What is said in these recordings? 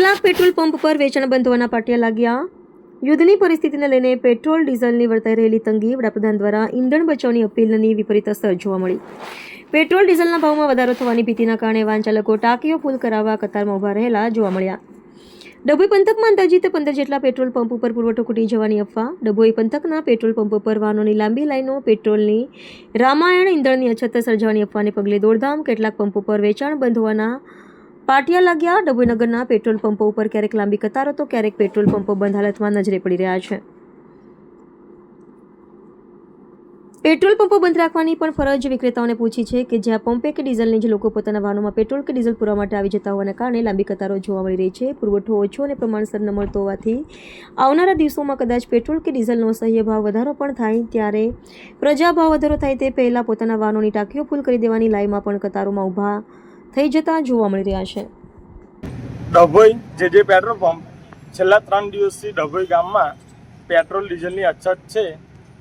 કેટલાક petrol pump પર વેચાણ બંધ હોવાના પાટિયા લાગ્યા। યુદ્ધની પરિસ્થિતિને લઈને પેટ્રોલ ડીઝલની વર્તાઈ રહેલી તંગી, વડાપ્રધાન દ્વારા ઈંધણ બચાવની અપીલની વિપરીત અસર જોવા મળી। પેટ્રોલ ડીઝલના ભાવમાં વધારો થવાની ભીતિના કારણે વાહન ચાલકો ટાંકીઓ ફૂલ કરાવવા કતારમાં ઊભા રહેલા જોવા મળ્યા। ડભોઈ પંથકમાં અંદાજિત 15 જેટલા પેટ્રોલ પંપ ઉપર પુરવઠો ખૂટી જવાની અફવા। ડભોઈ પંથકના પેટ્રોલ પંપ પર વાહનોની લાંબી લાઈનો, પેટ્રોલની રામાયણ ઈંધણની અછત સર્જાવાની અફવાને પગલે દોડધામ, કેટલાક પંપો પર વેચાણ બંધ હોવાના પાટિયા લાગ્યા। ડભોઈ નગરના પેટ્રોલ પંપો ઉપર ક્યારેક લાંબી કતારો તો ક્યારેક પેટ્રોલ પંપો બંધ હાલતમાં નજરે પડી રહ્યા છે। પેટ્રોલ પંપો બંધ રાખવાની પણ ફરજ વિક્રેતાઓને પૂછી છે કે જ્યાં પંપે કે ડીઝલની જે લોકો પોતાના વાહનોમાં પેટ્રોલ કે ડીઝલ પૂરવા માટે આવી જતા હોવાના કારણે લાંબી કતારો જોવા મળી રહી છે। પુરવઠો ઓછો અને પ્રમાણસર ન મળતો હોવાથી આવનારા દિવસોમાં કદાચ પેટ્રોલ કે ડીઝલનો સહ્ય ભાવ વધારો પણ થાય, ત્યારે પ્રજા ભાવ વધારો થાય તે પહેલાં પોતાના વાહનોની ટાંકીઓ ફૂલ કરી દેવાની લાઈમાં પણ કતારોમાં ઊભા થઈ જતા જોવા મળી રહ્યા છે। ડભોઈ જે પેટ્રોલ પંપ છેલ્લા 3 દિવસથી ડભોઈ ગામમાં પેટ્રોલ ડીઝલની અછત છે,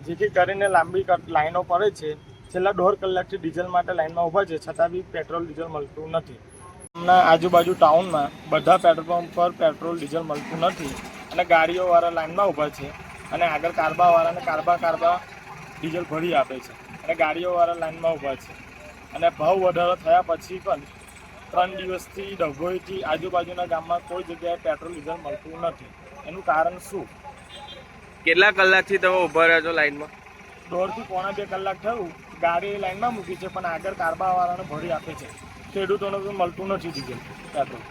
જેથી કરીને લાંબી લાઈનો પડે છે। છેલ્લા 1.5 કલાકથી ડીઝલ માટે લાઈનમાં ઊભા છે, છતાં બી પેટ્રોલ ડીઝલ મળતું નથી। ગામના આજુબાજુ ટાઉનમાં બધા પેટ્રોલ પંપ પર પેટ્રોલ ડીઝલ મળતું નથી અને ગાડીઓવાળા લાઈનમાં ઊભા છે અને આગળ કારબાવાળાને કારબા ડીઝલ ભરી આપે છે અને ગાડીઓવાળા લાઈનમાં ઊભા છે અને ભાવ વધારો થયા પછી પણ 3 દિવસથી ડભોઈથી આજુબાજુના ગામમાં કોઈ જગ્યાએ પેટ્રોલ ડીઝલ મળતું નથી। એનું કારણ શું? કેટલા કલાકથી તમે ઊભા રહ્યા છો લાઈનમાં? 1.5 થી પોણા 2 કલાક થયું। ગાડી લાઈનમાં મૂકી છે પણ આગળ કારબાવાળાને ભરી આપે છે, ખેડૂતોને તો મળતું નથી ડીઝલ પેટ્રોલ।